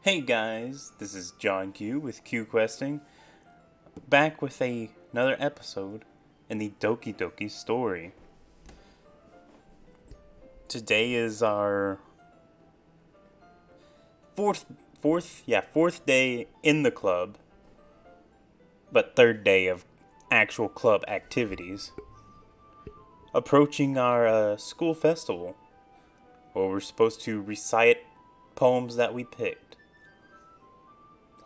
Hey guys, this is John Q with Q Questing, back with another episode in the Doki story. Today is our fourth day in the club, but third day of actual club activities. Approaching our school festival, where we're supposed to recite poems that we picked.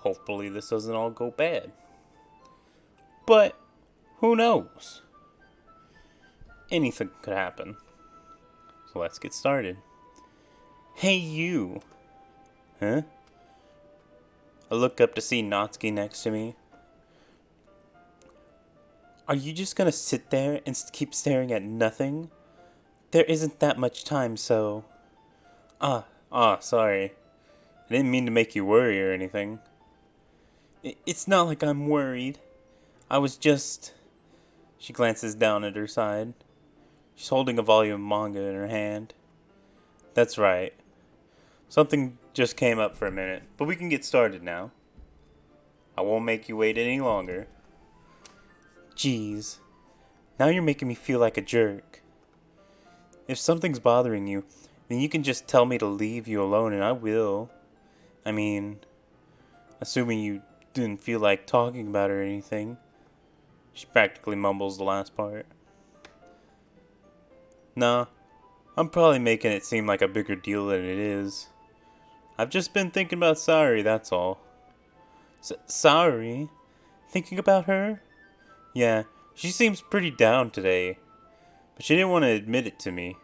Hopefully this doesn't all go bad. But who knows? Anything could happen. So let's get started. Hey you! Huh? I look up to see Natsuki next to me. Are you just gonna sit there and keep staring at nothing? There isn't that much time, so... Sorry. I didn't mean to make you worry or anything. It's not like I'm worried. I was just... She glances down at her side. She's holding a volume of manga in her hand. That's right. Something just came up for a minute, but we can get started now. I won't make you wait any longer. Jeez. Now you're making me feel like a jerk. If something's bothering you, then you can just tell me to leave you alone and I will. I mean, assuming you didn't feel like talking about it or anything. She practically mumbles the last part. Nah, I'm probably making it seem like a bigger deal than it is. I've just been thinking about Sari, that's all. Sari? Thinking about her? Yeah, she seems pretty down today. But she didn't want to admit it to me.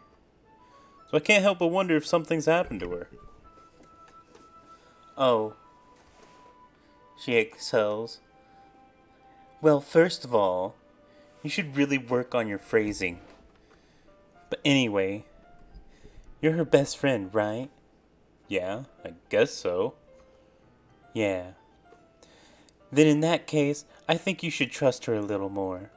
So I can't help but wonder if something's happened to her. Oh. She exhales. Well, first of all, you should really work on your phrasing. But anyway, you're her best friend, right? Yeah, I guess so. Yeah. Then in that case, I think you should trust her a little more.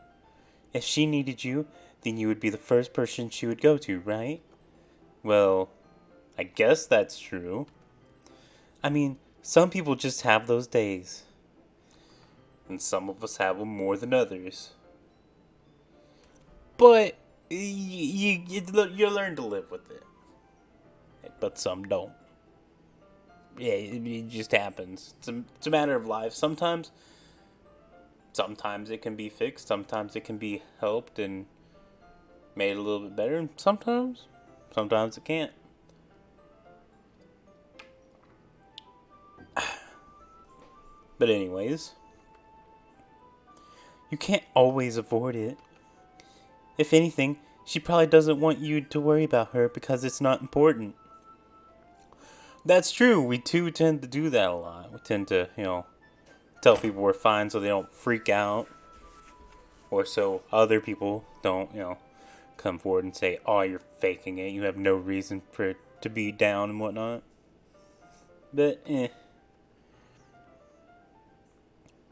If she needed you, then you would be the first person she would go to, right? Well, I guess that's true. I mean, some people just have those days. And some of us have them more than others. But you learn to live with it. But some don't. Yeah, it just happens. It's a matter of life. Sometimes it can be fixed. Sometimes it can be helped and made a little bit better. And sometimes it can't. But anyways, you can't always avoid it. If anything, she probably doesn't want you to worry about her because it's not important. That's true. We too tend to do that a lot. We tend to, tell people we're fine so they don't freak out. Or so other people don't, come forward and say, oh, you're faking it. You have no reason for it to be down and whatnot. But,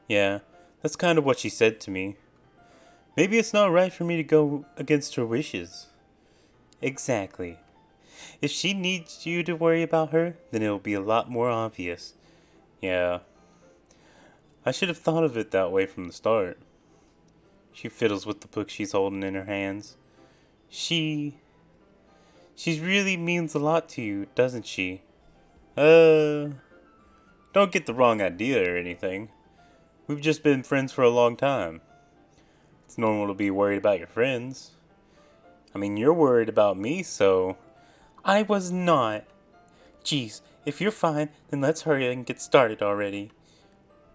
Yeah, that's kind of what she said to me. Maybe it's not right for me to go against her wishes. Exactly. If she needs you to worry about her, then it'll be a lot more obvious. Yeah. I should have thought of it that way from the start. She fiddles with the book she's holding in her hands. She really means a lot to you, doesn't she? Don't get the wrong idea or anything. We've just been friends for a long time. It's normal to be worried about your friends. I mean, you're worried about me, so... I was not. Geez, if you're fine, then let's hurry and get started already.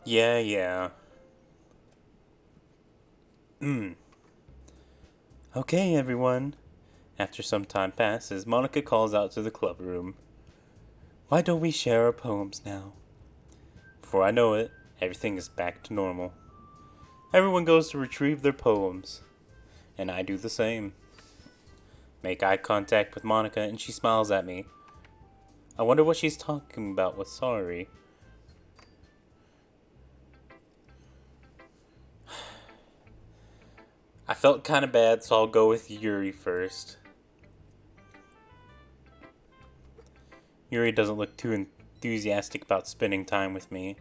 Yeah. Okay, everyone. After some time passes, Monica calls out to the club room. Why don't we share our poems now? Before I know it, everything is back to normal. Everyone goes to retrieve their poems, and I do the same. Make eye contact with Monica, and she smiles at me. I wonder what she's talking about with Sari. I felt kind of bad, so I'll go with Yuri first. Yuri doesn't look too enthusiastic about spending time with me.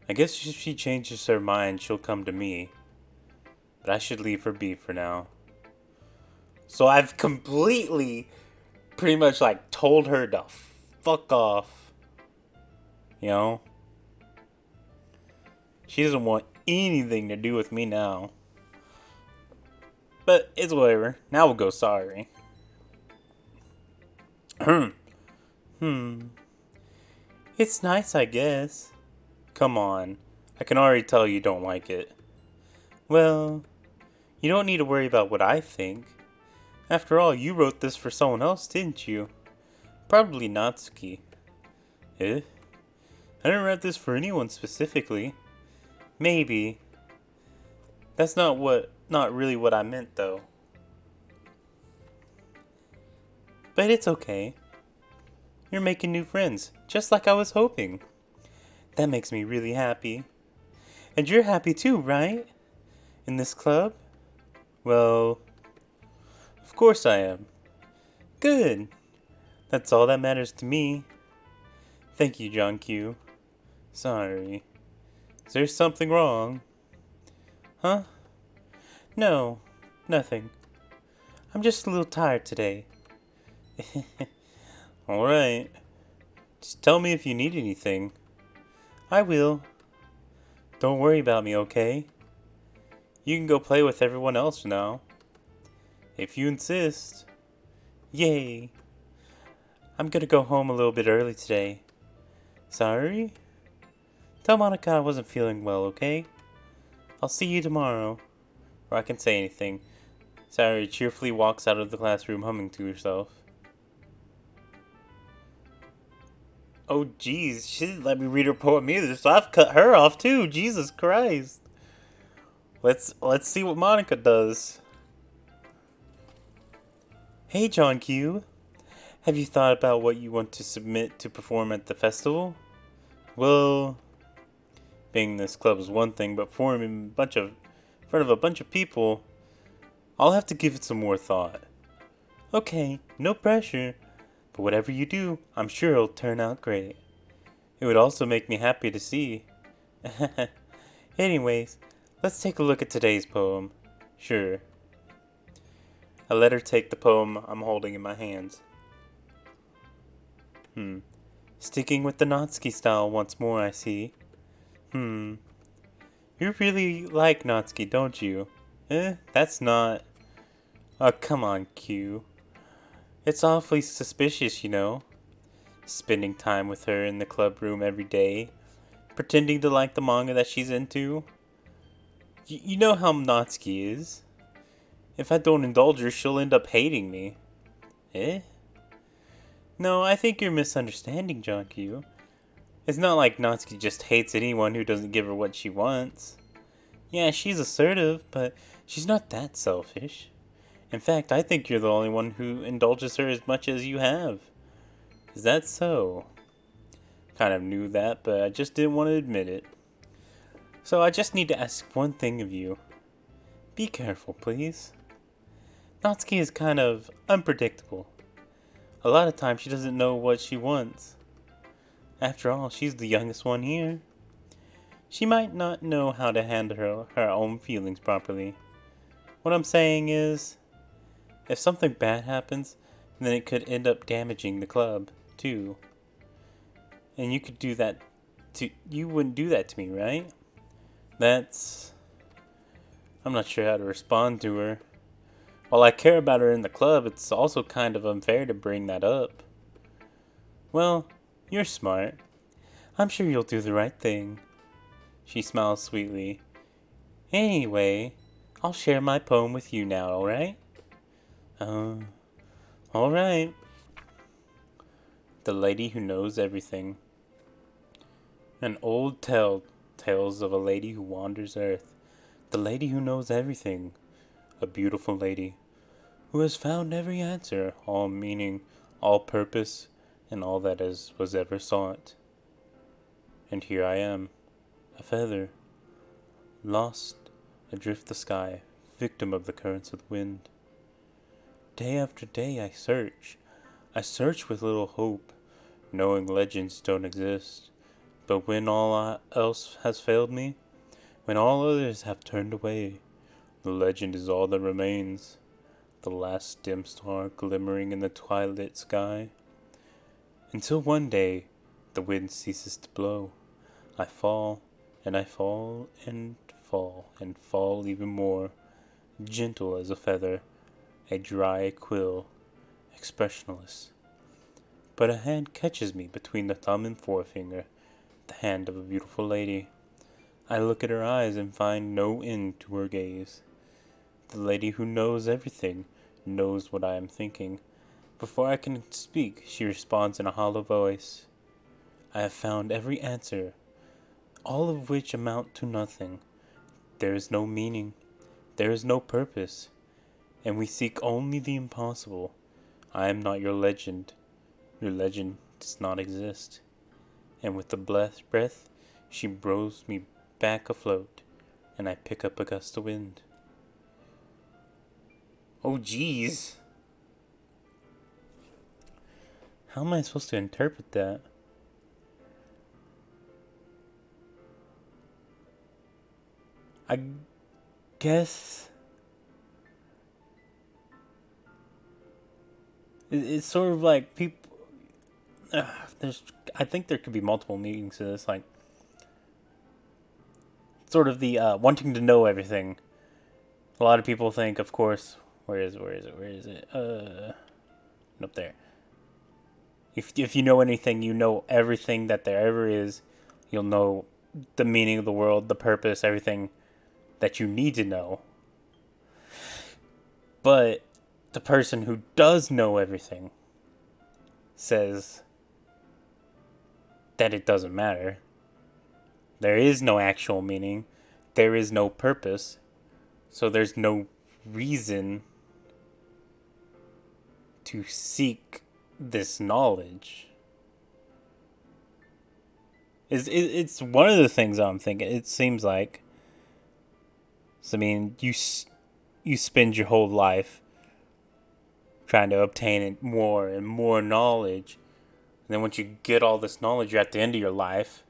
I guess if she changes her mind, she'll come to me. But I should leave her be for now. So I've completely, pretty much like, told her to fuck off. You know? She doesn't want anything to do with me now. But it's whatever. Now we'll go sorry. It's nice, I guess. Come on. I can already tell you don't like it. Well, you don't need to worry about what I think. After all, you wrote this for someone else, didn't you? Probably Natsuki. Eh? I didn't write this for anyone specifically. Maybe. That's not really what I meant, though. But it's okay. You're making new friends, just like I was hoping. That makes me really happy. And you're happy too, right? In this club? Well, of course I am. Good. That's all that matters to me. Thank you, John Q. Sorry. Is there something wrong? Huh? No, nothing. I'm just a little tired today. Alright. Just tell me if you need anything. I will. Don't worry about me, okay? You can go play with everyone else now. If you insist. Yay. I'm gonna go home a little bit early today. Sorry? Tell Monica I wasn't feeling well, okay? I'll see you tomorrow. Or I can say anything. Sayuri cheerfully walks out of the classroom humming to herself. Oh jeez, she didn't let me read her poem either, so I've cut her off too. Jesus Christ. Let's see what Monica does. Hey John Q. Have you thought about what you want to submit to perform at the festival? Well, being in this club is one thing, but performing in front of a bunch of people, I'll have to give it some more thought. Okay, no pressure. But whatever you do, I'm sure it'll turn out great. It would also make me happy to see. Anyways, let's take a look at today's poem. Sure. I let her take the poem I'm holding in my hands. Sticking with the Natsuki style once more, I see. You really like Natsuki, don't you? That's not... Oh, come on, Q. It's awfully suspicious, you know. Spending time with her in the club room every day. Pretending to like the manga that she's into. You know how Natsuki is. If I don't indulge her, she'll end up hating me. Eh? No, I think you're misunderstanding, John Q. It's not like Natsuki just hates anyone who doesn't give her what she wants. Yeah, she's assertive, but she's not that selfish. In fact, I think you're the only one who indulges her as much as you have. Is that so? Kind of knew that, but I just didn't want to admit it. So I just need to ask one thing of you. Be careful, please. Natsuki is kind of unpredictable. A lot of times she doesn't know what she wants. After all, she's the youngest one here. She might not know how to handle her own feelings properly. What I'm saying is, if something bad happens, then it could end up damaging the club, too. And you could do that you wouldn't do that to me, right? I'm not sure how to respond to her. While I care about her in the club, it's also kind of unfair to bring that up. Well, you're smart. I'm sure you'll do the right thing. She smiles sweetly. Anyway, I'll share my poem with you now, alright? Alright. The Lady Who Knows Everything. An old tale tells of a lady who wanders earth. The lady who knows everything. A beautiful lady who has found every answer, all meaning, all purpose, and all that was ever sought. And here I am, a feather, lost adrift the sky, victim of the currents of the wind. Day after day I search with little hope, knowing legends don't exist. But when all else has failed me, when all others have turned away, the legend is all that remains, the last dim star glimmering in the twilight sky. Until one day, the wind ceases to blow. I fall, and I fall, and fall, and fall even more, gentle as a feather, a dry quill, expressionless. But a hand catches me between the thumb and forefinger, the hand of a beautiful lady. I look at her eyes and find no end to her gaze. The lady who knows everything knows what I am thinking. Before I can speak, she responds in a hollow voice. I have found every answer, all of which amount to nothing. There is no meaning, there is no purpose, and we seek only the impossible. I am not your legend. Your legend does not exist. And with the breath, she blows me back afloat, and I pick up a gust of wind. Oh, jeez. How am I supposed to interpret that? I guess it's sort of like people. I think there could be multiple meanings to this. Like, sort of the wanting to know everything. A lot of people think, of course. Where is it? Up there. If you know anything, you know everything that there ever is. You'll know the meaning of the world, the purpose, everything that you need to know. But the person who does know everything says that it doesn't matter. There is no actual meaning. There is no purpose. So there's no reason to seek this knowledge. It's one of the things I'm thinking. It seems like. So, I mean, you spend your whole life trying to obtain more and more knowledge. And then once you get all this knowledge, you're at the end of your life.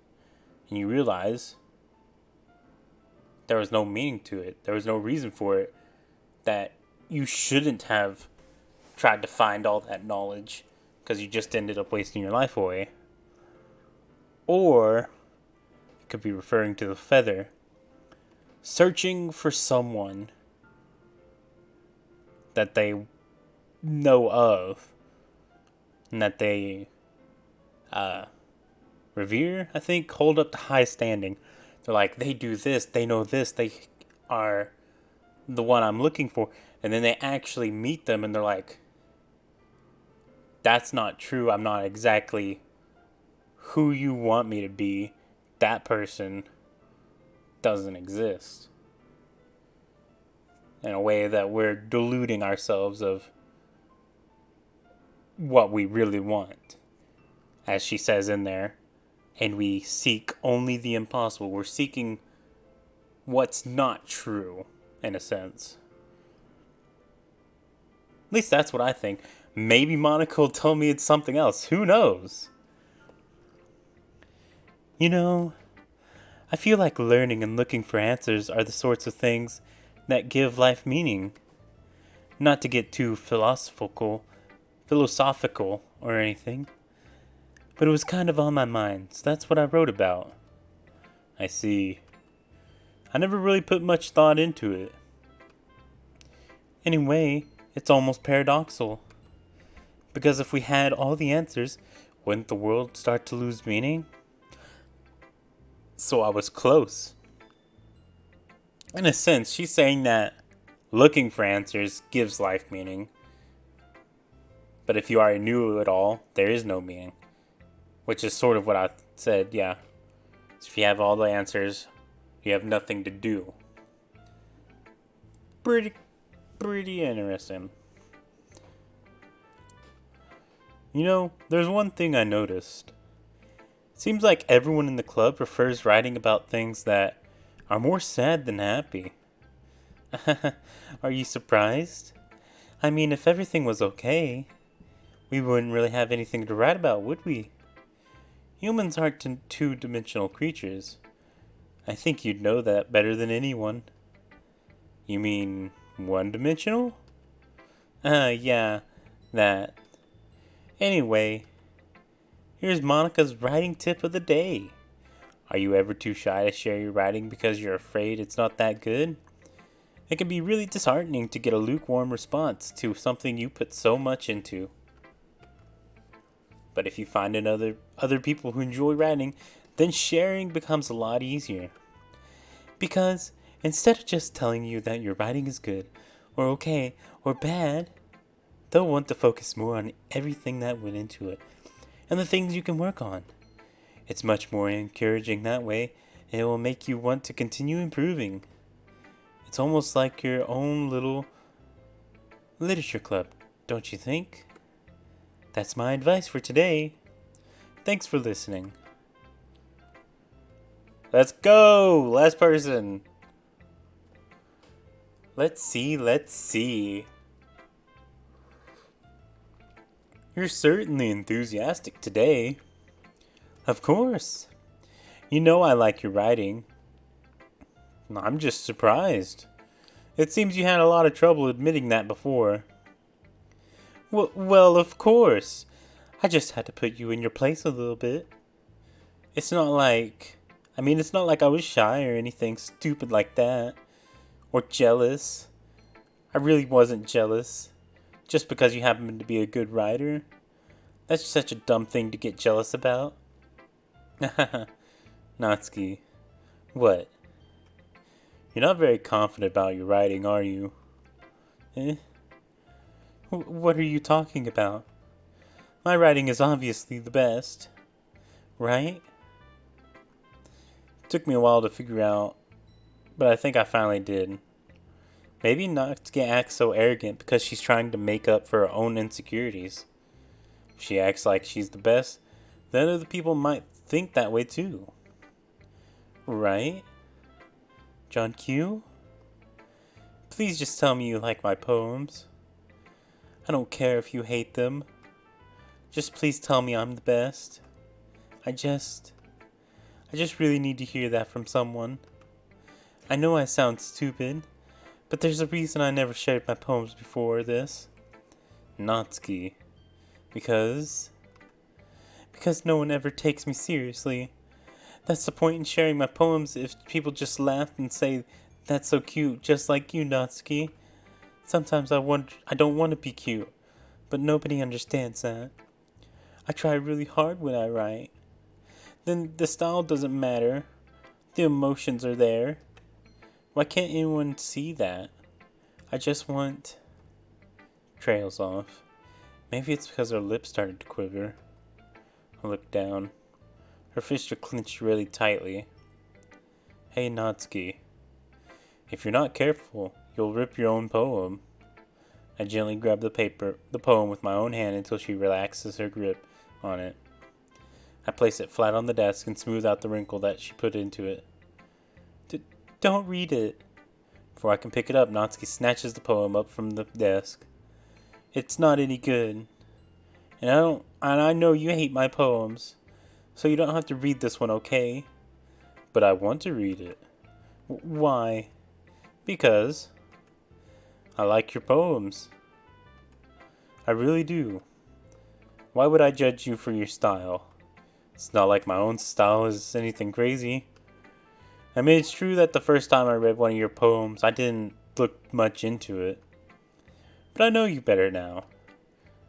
And you realize there was no meaning to it. There was no reason for it. That you shouldn't have tried to find all that knowledge. Because you just ended up wasting your life away. Or, it could be referring to the feather. Searching for someone that they know of. And that they revere, I think, hold up to high standing. They're like, they do this, they know this, they are the one I'm looking for. And then they actually meet them and they're like, that's not true. I'm not exactly who you want me to be. That person doesn't exist. In a way that we're deluding ourselves of what we really want. As she says in there, and we seek only the impossible. We're seeking what's not true, in a sense. At least that's what I think. Maybe Monica will tell me it's something else. Who knows? You know, I feel like learning and looking for answers are the sorts of things that give life meaning. Not to get too philosophical or anything. But it was kind of on my mind, so that's what I wrote about. I see. I never really put much thought into it. Anyway, it's almost paradoxical. Because if we had all the answers, wouldn't the world start to lose meaning? So I was close. In a sense, she's saying that looking for answers gives life meaning. But if you already knew it all, there is no meaning. Which is sort of what I said, yeah. So if you have all the answers, you have nothing to do. Pretty interesting. You know, there's one thing I noticed. It seems like everyone in the club prefers writing about things that are more sad than happy. Are you surprised? I mean, if everything was okay, we wouldn't really have anything to write about, would we? Humans aren't two-dimensional creatures. I think you'd know that better than anyone. You mean one-dimensional? Yeah, that. Anyway, here's Monica's writing tip of the day. Are you ever too shy to share your writing because you're afraid it's not that good? It can be really disheartening to get a lukewarm response to something you put so much into. But if you find other people who enjoy writing, then sharing becomes a lot easier. Because instead of just telling you that your writing is good, or okay, or bad, they'll want to focus more on everything that went into it, and the things you can work on. It's much more encouraging that way, and it will make you want to continue improving. It's almost like your own little literature club, don't you think? That's my advice for today. Thanks for listening. Let's go! Last person. Let's see. You're certainly enthusiastic today. Of course. You know I like your writing. I'm just surprised. It seems you had a lot of trouble admitting that before. Well, of course. I just had to put you in your place a little bit. It's not like I was shy or anything stupid like that. Or jealous. I really wasn't jealous. Just because you happen to be a good writer. That's such a dumb thing to get jealous about. Natsuki. What? You're not very confident about your writing, are you? Eh? What are you talking about? My writing is obviously the best. Right? It took me a while to figure out, but I think I finally did. Maybe Natsuki acts so arrogant because she's trying to make up for her own insecurities. If she acts like she's the best, then other people might think that way too. Right? John Q? Please just tell me you like my poems. I don't care if you hate them. Just please tell me I'm the best. I just really need to hear that from someone. I know I sound stupid, but there's a reason I never shared my poems before this. Natsuki. Because no one ever takes me seriously. That's the point in sharing my poems if people just laugh and say, that's so cute, just like you, Natsuki. Sometimes I don't want to be cute, but nobody understands that. I try really hard when I write. Then the style doesn't matter. The emotions are there. Why can't anyone see that? I just want... Trails off. Maybe it's because her lips started to quiver. I looked down. Her fists are clenched really tightly. Hey, Natsuki. If you're not careful, you'll rip your own poem. I gently grab the poem with my own hand until she relaxes her grip on it. I place it flat on the desk and smooth out the wrinkle that she put into it. Don't read it. Before I can pick it up, Natsuki snatches the poem up from the desk. It's not any good. And I know you hate my poems, so you don't have to read this one, okay? But I want to read it. Why? Because I like your poems. I really do. Why would I judge you for your style? It's not like my own style is anything crazy. I mean, it's true that the first time I read one of your poems, I didn't look much into it. But I know you better now.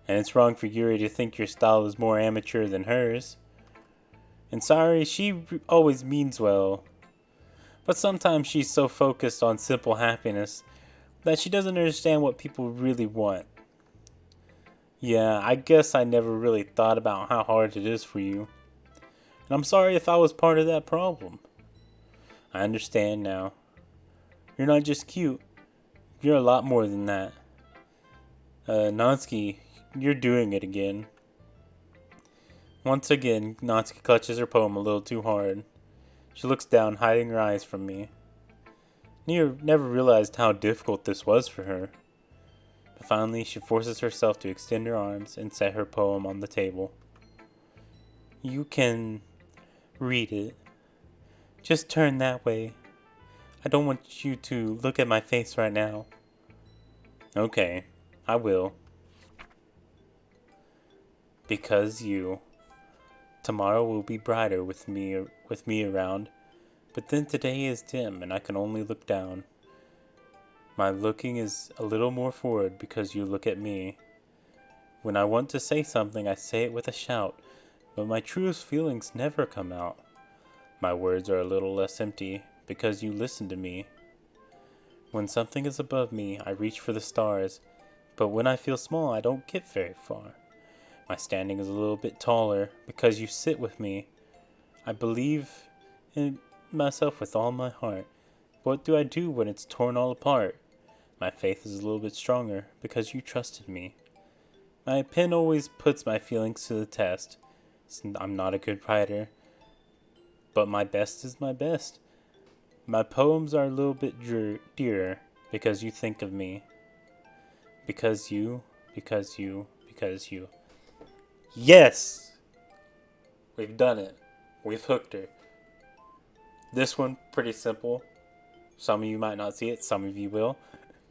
And it's wrong for Yuri to think your style is more amateur than hers. And sorry, she always means well. But sometimes she's so focused on simple happiness that she doesn't understand what people really want. Yeah, I guess I never really thought about how hard it is for you. And I'm sorry if I was part of that problem. I understand now. You're not just cute. You're a lot more than that. Natsuki, you're doing it again. Once again, Natsuki clutches her poem a little too hard. She looks down, hiding her eyes from me. Never realized how difficult this was for her. But finally, she forces herself to extend her arms and set her poem on the table. You can Read it. Just turn that way. I don't want you to look at my face right now. Okay, I will. Because you. Tomorrow will be brighter with me around, but then today is dim and I can only look down. My looking is a little more forward because you look at me. When I want to say something, I say it with a shout, but my truest feelings never come out. My words are a little less empty because you listen to me. When something is above me, I reach for the stars, but when I feel small, I don't get very far. My standing is a little bit taller because you sit with me. I believe in myself with all my heart. What do I do when it's torn all apart? My faith is a little bit stronger because you trusted me. My pen always puts my feelings to the test. I'm not a good writer, but my best is my best. My poems are a little bit dearer because you think of me. Because you. Yes! We've done it. We've hooked her. This one, pretty simple. Some of you might not see it, some of you will.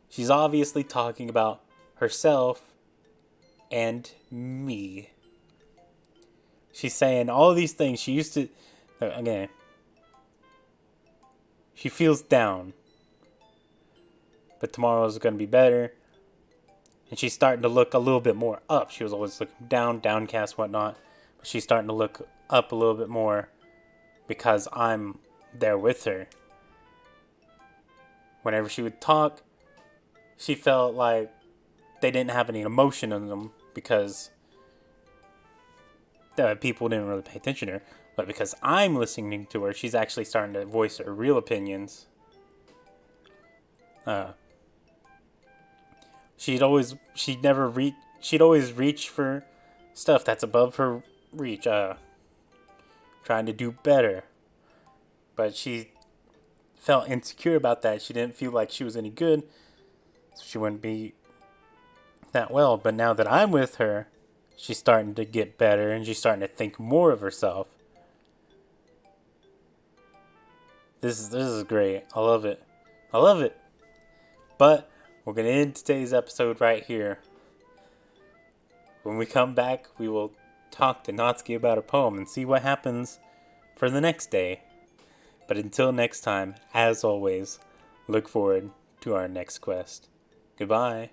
She's obviously talking about herself and me. She's saying all these things. She used to... Okay. She feels down. But tomorrow's going to be better. And she's starting to look a little bit more up. She was always looking down, downcast, whatnot. But she's starting to look up a little bit more because I'm there with her. Whenever she would talk, she felt like they didn't have any emotion in them because people didn't really pay attention to her. But because I'm listening to her, she's actually starting to voice her real opinions. She'd always reach for stuff that's above her reach, trying to do better. But she felt insecure about that. She didn't feel like she was any good, so she wouldn't be that well. But now that I'm with her, she's starting to get better and she's starting to think more of herself. This is great. I love it. But we're going to end today's episode right here. When we come back, we will talk to Natsuki about her poem and see what happens for the next day. But until next time, as always, look forward to our next quest. Goodbye.